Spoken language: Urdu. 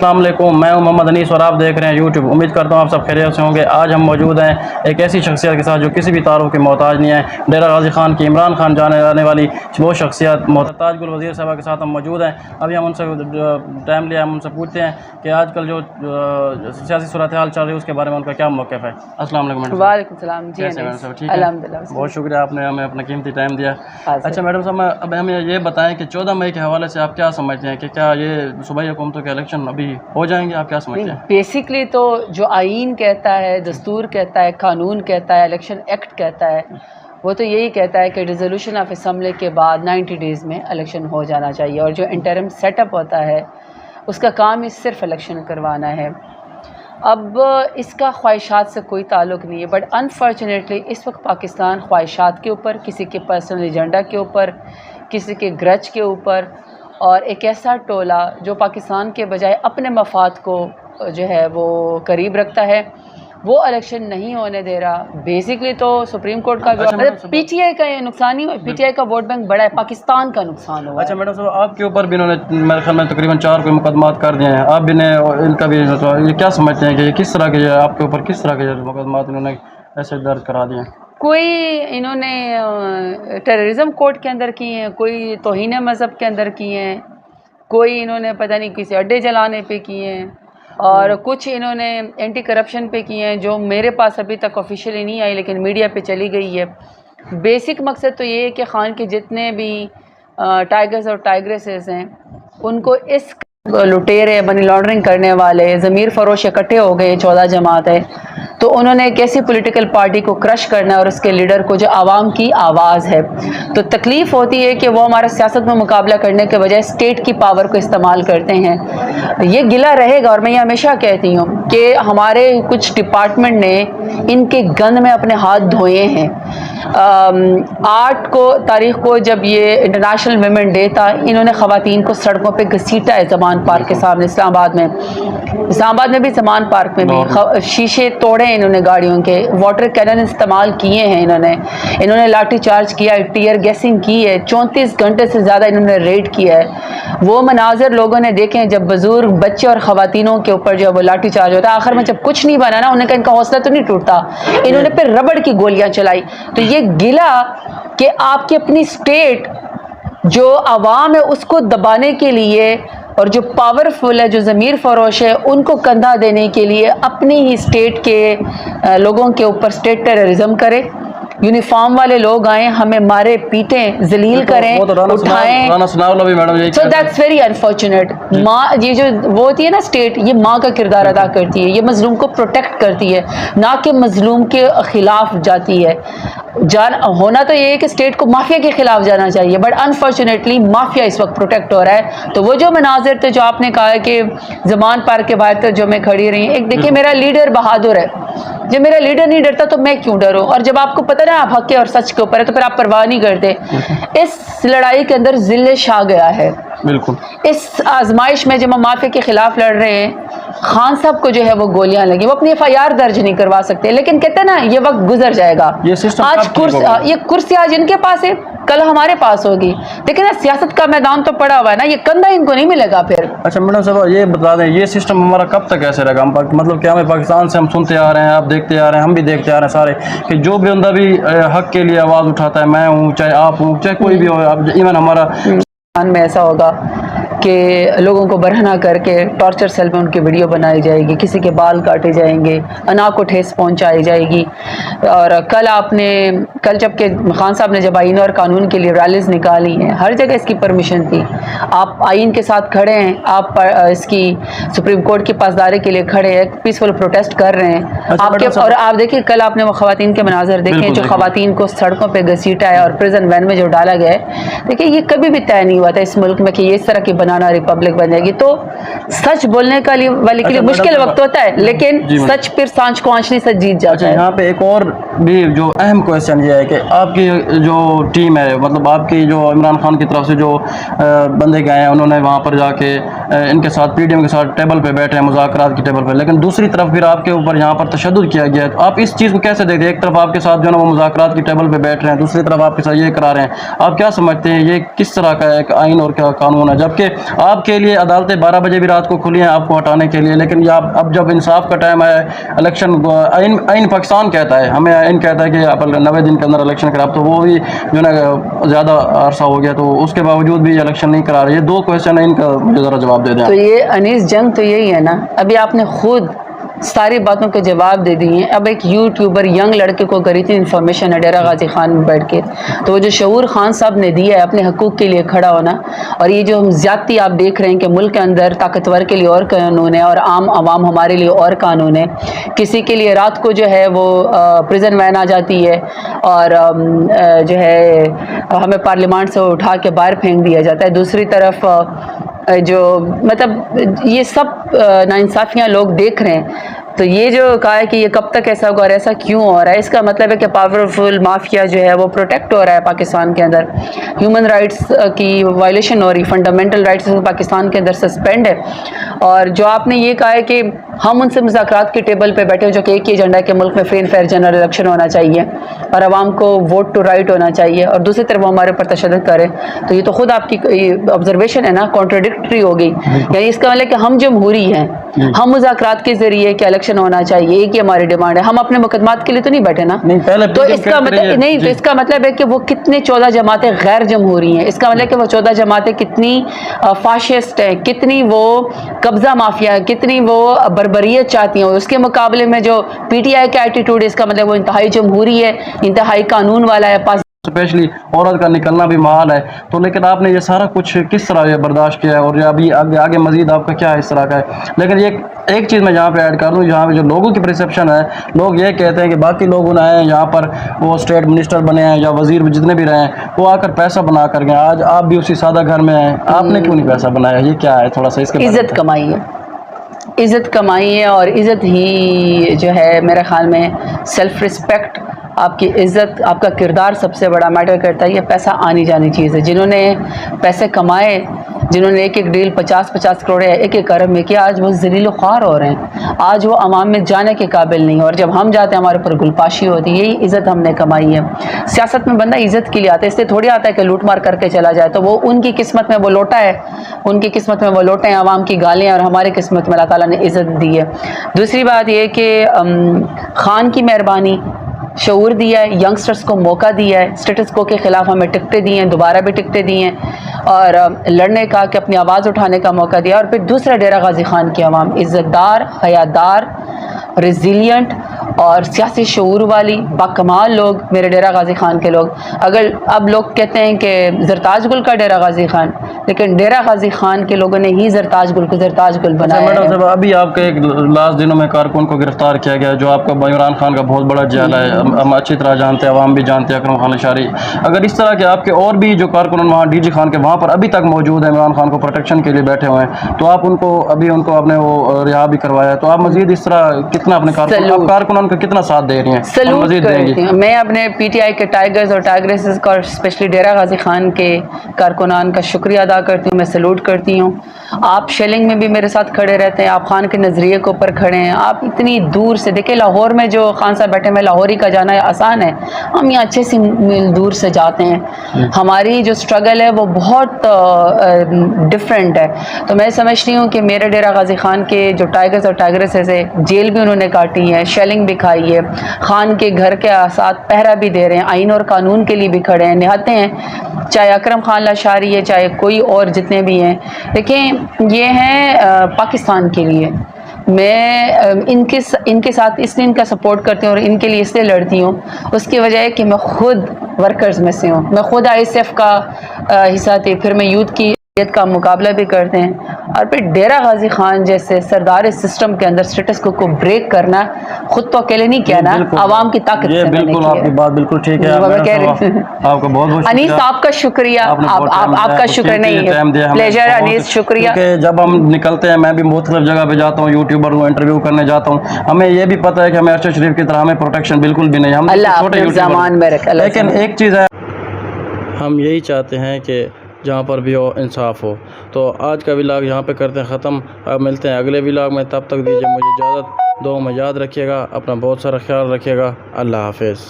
السلام علیکم، میں ہوں محمد انیس اور آپ دیکھ رہے ہیں یوٹیوب۔ امید کرتا ہوں آپ سب خیریت سے ہوں گے۔ آج ہم موجود ہیں ایک ایسی شخصیت کے ساتھ جو کسی بھی تعارف کی محتاج نہیں ہے۔ ڈیرہ غازی خان کی عمران خان جانے جانے والی وہ شخصیت محترمہ تاج گل وزیر صاحبہ کے ساتھ ہم موجود ہیں۔ ابھی ہم ان سے ٹائم لیا، ہم ان سے پوچھتے ہیں کہ آج کل جو سیاسی صورتحال چل رہی ہے اس کے بارے میں ان کا کیا موقف ہے۔ السلام علیکم میڈم۔ وعلیکم السلام جی ٹھیک ہے، الحمدللہ، بہت شکریہ، آپ نے ہمیں اپنا قیمتی ٹائم دیا۔ اچھا میڈم صاحب، اب ہمیں یہ بتائیں کہ 14 مئی کے حوالے سے آپ کیا سمجھتے ہیں کہ کیا یہ صوبائی حکومتوں کے الیکشن ابھی ہو جائیں گے؟ آپ کیا سمجھتے ہیں؟ بیسکلی تو جو آئین کہتا ہے، دستور کہتا ہے، قانون کہتا ہے، الیکشن ایکٹ کہتا ہے، وہ تو یہی کہتا ہے کہ ڈیزولوشن آف اسمبلی کے بعد 90 ڈیز میں الیکشن ہو جانا چاہیے، اور جو انٹرم سیٹ اپ ہوتا ہے اس کا کام ہی صرف الیکشن کروانا ہے۔ اب اس کا خواہشات سے کوئی تعلق نہیں ہے، بٹ انفارچونیٹلی اس وقت پاکستان خواہشات کے اوپر، کسی کے پرسنل ایجنڈا کے اوپر، کسی کے گرج کے اوپر، اور ایک ایسا ٹولہ جو پاکستان کے بجائے اپنے مفاد کو جو ہے وہ قریب رکھتا ہے، وہ الیکشن نہیں ہونے دے رہا۔ بیسکلی تو سپریم کورٹ کا پی ٹی آئی کا یہ نقصان ہی، پی ٹی آئی کا ووٹ بینک بڑا ہے، پاکستان کا نقصان ہوا ہے۔ اچھا میڈم صاحب، آپ کے اوپر بھی انہوں نے میرے خیال میں تقریباً 4 کوئی مقدمات کر دیے ہیں، آپ بھی نے ان کا بھی یہ کیا سمجھتے ہیں کہ یہ کس طرح کے آپ کے اوپر کس طرح کے مقدمات انہوں نے ایسے درج کرا دیے ہیں؟ کوئی انہوں نے ٹیررزم کورٹ کے اندر کی ہیں، کوئی توہین مذہب کے اندر کی ہیں، کوئی انہوں نے پتہ نہیں کسی اڈے جلانے پہ کی ہیں، اور کچھ انہوں نے اینٹی کرپشن پہ کی ہیں جو میرے پاس ابھی تک آفیشیلی نہیں آئی لیکن میڈیا پہ چلی گئی ہے۔ بیسک مقصد تو یہ ہے کہ خان کے جتنے بھی ٹائیگرز اور ٹائیگریسز ہیں ان کو اس لٹیرے، منی لانڈرنگ کرنے والے، ضمیر فروش اکٹھے ہو گئے 14 جماعتیں، تو انہوں نے ایک ایسی پولیٹیکل پارٹی کو کرش کرنا ہے اور اس کے لیڈر کو جو عوام کی آواز ہے۔ تو تکلیف ہوتی ہے کہ وہ ہمارا سیاست میں مقابلہ کرنے کے بجائے اسٹیٹ کی پاور کو استعمال کرتے ہیں۔ یہ گلہ رہے گا، اور میں یہ ہمیشہ کہتی ہوں کہ ہمارے کچھ ڈپارٹمنٹ نے ان کے گند میں اپنے ہاتھ دھوئے ہیں۔ 8 تاریخ کو جب یہ انٹرنیشنل ویمن ڈے تھا، انہوں نے خواتین کو سڑکوں پہ گھسیٹا ہے، زمان پارک کے سامنے، اسلام آباد میں بھی، زمان پارک میں بھی شیشے توڑے انہوں نے گاڑیوں کے، واٹر کینن استعمال کیے ہیں، انہوں نے لاٹھی چارج کیا ہے، ٹیئر گیسنگ کی ہے، 34 گھنٹے سے زیادہ انہوں نے ریڈ کیا ہے۔ وہ مناظر لوگوں نے دیکھے جب بزرگ بچے اور خواتینوں کے اوپر جو وہ لاٹھی چارج ہوتا ہے، آخر میں جب کچھ نہیں بنا نا، انہیں کہا ان کا حوصلہ تو نہیں ٹوٹتا، انہوں نے پھر ربڑ کی گولیاں چلائی۔ تو یہ گلہ کہ آپ کی اپنی اسٹیٹ جو عوام ہے اس کو دبانے کے لیے، اور جو پاورفل ہے، جو ضمیر فروش ہے، ان کو کندھا دینے کے لیے اپنی ہی اسٹیٹ کے لوگوں کے اوپر اسٹیٹ ٹیررزم کرے، یونیفارم والے لوگ آئیں، ہمیں مارے پیٹیں، ذلیل کریں، اٹھائیں۔ So that's very unfortunate. ماں، یہ جو وہ ہوتی ہے نا اسٹیٹ، یہ ماں کا کردار ادا کرتی ہے، یہ مظلوم کو پروٹیکٹ کرتی ہے، نہ کہ مظلوم کے خلاف جاتی ہے۔ ہونا تو یہ ہے کہ اسٹیٹ کو مافیا کے خلاف جانا چاہیے، بٹ انفارچونیٹلی مافیا اس وقت پروٹیکٹ ہو رہا ہے۔ تو وہ جو مناظر تھے جو آپ نے کہا کہ زمان پارک کے باہر تک جو میں کھڑی رہی، ایک دیکھیے میرا لیڈر بہادر ہے، جب میرا لیڈر نہیں ڈرتا تو میں کیوں ڈروں؟ اور جب آپ کو پتہ نا آپ حق اور سچ کے اوپر ہے تو پھر آپ پرواہ نہیں کرتے۔ اس لڑائی کے اندر ذل چھا گیا ہے۔ بالکل اس آزمائش میں جب ہم مافیا کے خلاف لڑ رہے ہیں، خان صاحب کو جو ہے وہ گولیاں لگی، وہ اپنی FIR درج نہیں کروا سکتے، لیکن کہتے ہیں نا یہ وقت گزر جائے گا۔ آج یہ کرسی آج ان کے پاس ہے، کل ہمارے پاس ہوگی، لیکن سیاست کا میدان تو پڑا ہوا ہے نا، یہ کندھا ان کو نہیں ملے گا پھر۔ اچھا میڈم صاحب، یہ بتا دیں یہ سسٹم ہمارا کب تک ایسے رہے گا؟ مطلب کہ ہمیں پاکستان سے ہم سنتے آ رہے ہیں، آپ دیکھتے آ رہے ہیں، ہم بھی دیکھتے آ رہے ہیں سارے، کہ جو بھی بندہ بھی حق کے لیے آواز اٹھاتا ہے، میں ہوں چاہے آپ ہوں چاہے کوئی بھی ہو، ایون ہمارا میں ایسا ہوگا کہ لوگوں کو برہنہ کر کے ٹارچر سیل میں ان کی ویڈیو بنائی جائے گی، کسی کے بال کاٹے جائیں گے، انا کو ٹھیس پہنچائی جائے گی۔ اور کل جب کہ خان صاحب نے جب آئین اور قانون کے لیے ریلیز نکالی ہیں، ہر جگہ اس کی پرمیشن تھی، آپ آئین کے ساتھ کھڑے ہیں، آپ اس کی سپریم کورٹ کی پاسداری کے لیے کھڑے ہیں، پیسفل پروٹیسٹ کر رہے ہیں آپ کے، اور آپ دیکھیں کل آپ نے وہ خواتین کے مناظر دیکھیں جو خواتین کو سڑکوں پہ گھسیٹا ہے اور پریزن وین میں جو ڈالا گیا ہے۔ دیکھیں یہ کبھی بھی طے نہیں ہوا تھا اس ملک میں کہ یہ اس طرح کی بنانا ریپبلک بن جائے گی۔ تو سچ بولنے والے کے لیے مشکل وقت ہوتا ہے، لیکن سچ پھر سانچ کو آنچنی سے جیت جاتا ہے۔ یہاں پہ ایک اور بھی جو اہم کویسچن یہ ہے کہ آپ کی جو ٹیم ہے، مطلب آپ کی جو عمران خان کی طرف سے جو بندے گئے ہیں، انہوں نے وہاں پر جا کے ان کے ساتھ PDM کے ساتھ ٹیبل پہ بیٹھے ہیں، مذاکرات کی ٹیبل پہ، لیکن دوسری طرف پھر آپ کے اوپر یہاں پر تشدد کیا گیا ہے۔ تو آپ اس چیز کو کیسے دیکھتے ہیں؟ ایک طرف آپ کے ساتھ جو ہے نا وہ مذاکرات کی ٹیبل پہ بیٹھ رہے ہیں، دوسری طرف آپ کے ساتھ یہ کرا رہے ہیں، آپ کیا سمجھتے ہیں یہ کس طرح کا ایک آئین اور کیا قانون ہے؟ جبکہ آپ کے لیے عدالتیں 12 بجے بھی رات کو کھلی ہیں آپ کو ہٹانے کے لیے، لیکن یہ اب جب انصاف کا ٹائم ہے، الیکشن آئین پاکستان کہتا ہے، ہمیں آئین کہتا ہے کہ آپ 90 دن کے اندر الیکشن کرا، تو وہ بھی جو نا زیادہ عرصہ ہو گیا، تو اس کے باوجود بھی الیکشن نہیں کرا رہے. یہ 2 کویشچن ہیں، ان کا مجھے ذرا جواب دے دیں. تو یہ انیس جنگ تو یہی ہے نا، ابھی آپ نے خود ساری باتوں کے جواب دے دیے ہیں. اب ایک یوٹیوبر ینگ لڑکے کو کری تھی انفارمیشن ہے ڈیرہ غازی خان میں بیٹھ کے، تو وہ جو شعور خان صاحب نے دیا ہے اپنے حقوق کے لیے کھڑا ہونا، اور یہ جو زیادتی آپ دیکھ رہے ہیں کہ ملک کے اندر طاقتور کے لیے اور قانون ہے اور عام عوام ہمارے لیے اور قانون ہے. کسی کے لیے رات کو جو ہے وہ پریزن وین آ جاتی ہے اور جو ہے ہمیں پارلیمان سے اٹھا کے باہر پھینک دیا جاتا ہے. دوسری طرف جو مطلب یہ سب ناانصافیاں لوگ دیکھ رہے ہیں. تو یہ جو کہا ہے کہ یہ کب تک ایسا ہوگا اور ایسا کیوں ہو رہا ہے، اس کا مطلب ہے کہ پاورفل مافیا جو ہے وہ پروٹیکٹ ہو رہا ہے پاکستان کے اندر. ہیومن رائٹس کی وائلیشن ہو رہی، فنڈامنٹل رائٹس پاکستان کے اندر سسپینڈ ہے. اور جو آپ نے یہ کہا ہے کہ ہم ان سے مذاکرات کے ٹیبل پہ بیٹھے جو کہ ایک ہی ایجنڈا ہے کہ ملک میں free and fair general election ہونا چاہیے اور عوام کو ووٹ ٹو رائٹ ہونا چاہیے، اور دوسری طرف وہ ہمارے اوپر تشدد کرے، تو یہ تو خود آپ کی آبزرویشن ہے نا، کانٹراڈکٹری ہو گئی. یعنی اس کا مطلب کہ ہم جمہوری ہیں، ہم مذاکرات کے ذریعے کہ الیکشن ہونا چاہیے، ایک ہی ہماری ڈیمانڈ ہے. ہم اپنے مقدمات کے لیے تو نہیں بیٹھے نا. تو اس کا مطلب نہیں، تو اس کا مطلب ہے کہ وہ کتنے 14 جماعتیں غیر جمہوری ہیں. اس کا مطلب ہے کہ وہ 14 جماعتیں کتنی فاشسٹ ہیں، کتنی وہ قبضہ مافیا ہے، کتنی وہ بربریت چاہتی ہیں. اس کے مقابلے میں جو پی ٹی آئی کا ایٹیٹیوڈ ہے، اس کا مطلب وہ انتہائی جمہوری ہے، انتہائی قانون والا ہے. اسپیشلی عورت کا نکلنا بھی محال ہے. تو لیکن آپ نے یہ سارا کچھ کس طرح یہ برداشت کیا ہے، اور ابھی آگے مزید آپ کا کیا ہے اس طرح کا ہے. لیکن ایک چیز میں یہاں پہ ایڈ کر دوں، یہاں پہ جو لوگوں کی پرسیپشن ہے، لوگ یہ کہتے ہیں کہ باقی لوگ آئے ہیں یہاں پر، وہ اسٹیٹ منسٹر بنے ہیں یا وزیر جتنے بھی رہے ہیں، وہ آ کر پیسہ بنا کر گئے. آج آپ بھی اسی سادہ گھر میں ہیں، آپ نے کیوں نہیں پیسہ بنایا؟ یہ کیا ہے؟ تھوڑا سا اس کے عزت کمائی ہے، عزت کمائی ہے. اور عزت ہی جو ہے میرے خیال میں سیلف رسپیکٹ، آپ کی عزت، آپ کا کردار سب سے بڑا میٹر کرتا ہے. یہ پیسہ آنی جانی چیز ہے. جنہوں نے پیسے کمائے، جنہوں نے ایک ڈیل 50 کروڑ یا ایک ارب میں کیا، آج وہ ذلیل و خوار ہو رہے ہیں، آج وہ عوام میں جانے کے قابل نہیں. اور جب ہم جاتے ہیں ہمارے اوپر گلپاشی ہوتی ہے. یہی عزت ہم نے کمائی ہے. سیاست میں بندہ عزت کے لیے آتا ہے، اس لیے تھوڑی آتا ہے کہ لوٹ مار کر کے چلا جائے. تو وہ ان کی قسمت میں وہ لوٹا ہے، ان کی قسمت میں وہ لوٹے ہیں عوام کی گالیاں، اور ہماری قسمت میں اللہ تعالیٰ نے عزت دی ہے. دوسری بات یہ کہ خان کی مہربانی، شعور دیا ہے، ینگسٹرز کو موقع دیا ہے، اسٹیٹس کو کے خلاف ہمیں ٹکٹیں دی ہیں، دوبارہ بھی ٹکٹیں دی ہیں، اور لڑنے کا، کہ اپنی آواز اٹھانے کا موقع دیا. اور پھر دوسرا ڈیرہ غازی خان کی عوام عزت دار، حیادار، ریزیلینٹ اور سیاسی شعور والی باکمال لوگ، میرے ڈیرہ غازی خان کے لوگ. اگر اب لوگ کہتے ہیں کہ زرتاج گل کا ڈیرہ غازی خان، لیکن ڈیرہ غازی خان کے لوگوں نے ہی زرتاج گل کو زرتاج گل بنایا ہے. میڈم صاحب، ابھی آپ کے ایک لاسٹ دنوں میں کارکن کو گرفتار کیا گیا، جو آپ کا عمران خان کا بہت بڑا جال ہے، ہم اچھی طرح جانتے ہیں، عوام بھی جانتے ہیں، اکرم خان اشاری. اگر اس طرح کے آپ کے اور بھی جو کارکن وہاں ڈی جی خان کے وہاں پر ابھی تک موجود ہیں، عمران خان کو پروٹیکشن کے لیے بیٹھے ہوئے ہیں، تو آپ ان کو آپ نے وہ رہا بھی کروایا، تو آپ مزید اس طرح کتنا اپنے کارکنان کا کتنا ساتھ دے رہی ہیں؟ سلوٹ کرتی ہوں میں اپنے پی ٹی آئی کے ٹائیگرز اور ٹائیگریسز کا، اور اسپیشلی ڈیرہ غازی خان کے کارکنان کا شکریہ ادا کرتی ہوں، میں سلوٹ کرتی ہوں. آپ شیلنگ میں بھی میرے ساتھ کھڑے رہتے ہیں، آپ خان کے نظریے کے اوپر کھڑے ہیں. آپ اتنی دور سے دیکھیں، لاہور میں جو خان صاحب بیٹھے میں لاہوری کا جانا ہے آسان ہے، ہم یہاں 6 میل دور سے جاتے ہیں. ہماری جو سٹرگل ہے وہ بہت ڈفرینٹ ہے. تو میں سمجھتی ہوں کہ میرے ڈیرہ غازی خان کے جو ٹائیگرز اور ٹائیگریسز ہیں، جیل بھی انہوں نے کاٹی ہے، شیلنگ بھی کھائی ہے، خان کے گھر کے ساتھ پہرا بھی دے رہے ہیں، آئین اور قانون کے لیے بھی کھڑے ہیں، نہاتے ہیں، چاہے اکرم خان لاشاری ہے، چاہے کوئی اور جتنے بھی ہیں. دیکھیں یہ ہیں پاکستان کے لیے. میں ان کے ساتھ اس لیے ان کا سپورٹ کرتی ہوں اور ان کے لیے اس لیے لڑتی ہوں، اس کی وجہ ہے کہ میں خود ورکرز میں سے ہوں. میں خود آئی ایس ایف کا حصہ تھی، پھر میں یوتھ کی کا مقابلہ بھی کرتے ہیں. اور پھر ڈیرہ غازی خان جیسے سردار سسٹم کے اندر اسٹیٹس کو بریک کرنا خود تو اکیلے نہیں کیا نا، عوام کی طاقت سے میں نے کیا. آپ کی بات بالکل ٹھیک ہے. آپ کا بہت بہت انیس آپ کا شکریہ، آپ کا شکریہ نہیں ہے، پلیجر انیس، شکریہ. جب ہم نکلتے ہیں، میں بھی مختلف جگہ پہ جاتا ہوں، یوٹیوبر ہوں، انٹرویو کرنے جاتا ہوں، ہمیں یہ بھی پتہ ہے کہ ہمیں ارشد شریف کی طرح ہمیں پروٹیکشن بالکل بھی نہیں، ہم چھوٹے یوٹیوبر. لیکن ایک چیز ہے، ہم یہی چاہتے ہیں کہ جہاں پر بھی ہو انصاف ہو. تو آج کا ولاگ یہاں پہ کرتے ہیں ختم. اب ملتے ہیں اگلے ولاگ میں، تب تک دیجیے مجھے اجازت. دعاؤں میں یاد رکھیے گا، اپنا بہت سارا خیال رکھیے گا. اللہ حافظ.